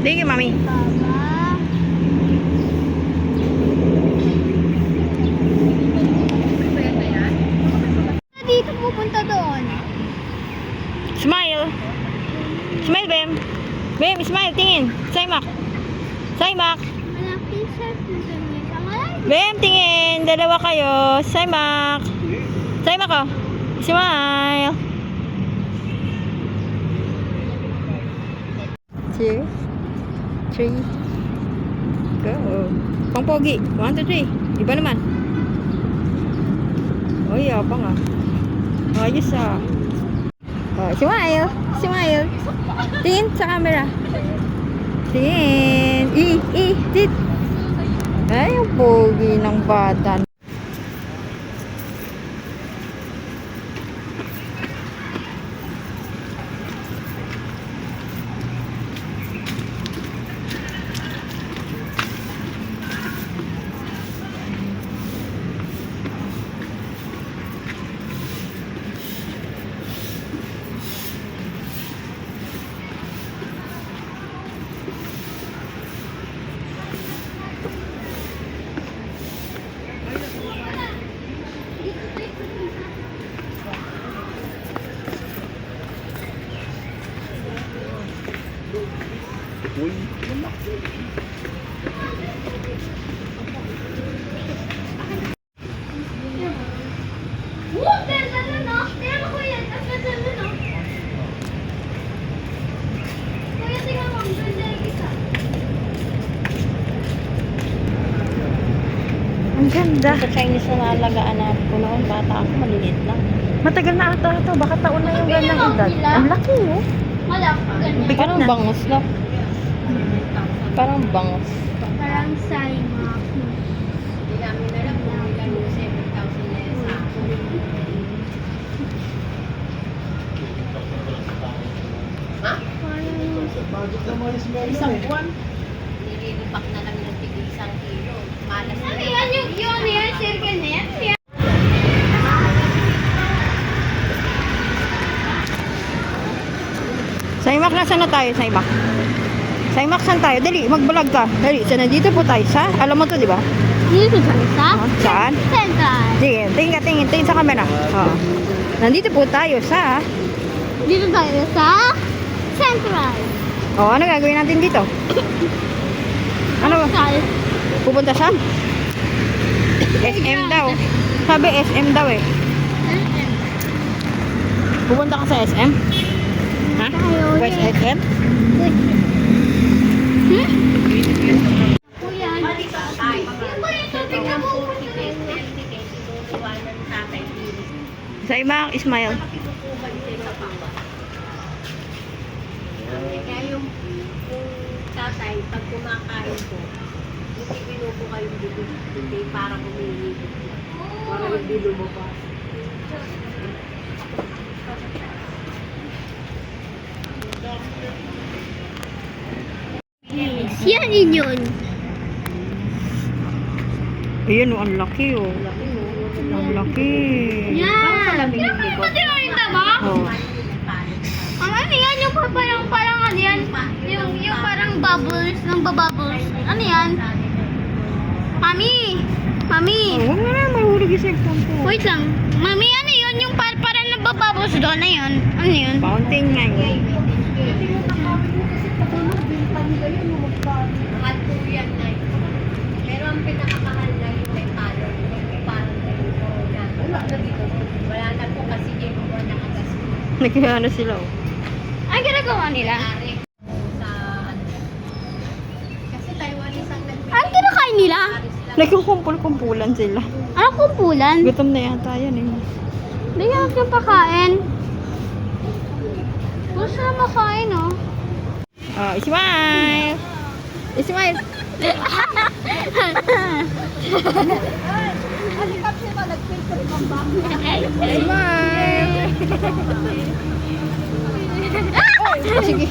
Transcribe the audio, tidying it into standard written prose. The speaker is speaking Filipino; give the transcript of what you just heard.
Thank you, Mami. Dito pupunta doon. Smile. Smile, Bem. Bem, smile. Tingin. Saymak. Saymak. Malaki siya punta niya. Bem, tingin. Dalawa kayo. Saymak. Saymak, oh. Smile. Two. Three. Go. Pang-pogi. 1, 2, 3. Iba naman. Oh, yapang ah. Ayos ah. Oh, smile. Smile. Tingin sa camera. Tingin. Tit. Ay, ang pogi ng bata. Uy, Ang ganda. Sa Chinese na naalagaan natin ko noon, bata ako, maliliit lang. Matagal na ata ito. Baka taon na yung ganyang edad. Ang laki oh. Bigat Parang na. bangus na. Parang bangus. Parang saymak. isang buwan. Nililipak na lang ng tig isang kilo. Malas na. Ano yan yung yan? Circle na yan? Saymak, nasaan na tayo, Saymak? Saymak, saan tayo? Dali, mag-vlog ka. Dali, so nandito po tayo sa, alam mo to, di ba? Dito sa isa? Saan? Central. Sige, tingin sa camera. Oo. Nandito po tayo sa, Dito tayo sa Central. oh, ano gagawin natin dito? Ano ba? Central. Pupunta sa? SM daw. Sabi SM daw eh. Pupunta ka sa SM? Ha? Tayo West ulit. SM? Kuya, Saymak, smile. Kaya yung tatay, pag kumakain ko, hindi binubo kayong bibig. Hindi parang umihigit lang. Para yung bilo mo pa. Yes, yan din yun. Ayan oh, ang laki oh. Ang laki. Yan. Pati mo rin tama? Oh. Ang ano yan? Yung parang ano yan? Yung parang bubbles, ng babubbles. Ano yan? Mami! Mami! Oh, huwag mo na, mahulog yung cellphone ko. Wait lang. Mami, ano yun? Yung parang nagbabubbles doon na yun? Ano yun? Fountain nga yun. Mahal po yan na pero ang pinakamahal na yung may palo. Yung parang ganito na. Wala na po kasi yung mga nakagas ko. Nagkano sila oh. Ay, ginagawa nila? Ari sa ano. Kasi Taiwanese ang Ang kinakain nila? Nagkukumpul-kumpulan sila. Ano kumpulan? Gutom na yata yan eh. Hindi yan yung pakain. Gusto na makain, oh. Oh, smile! Smile! Smile! Sige.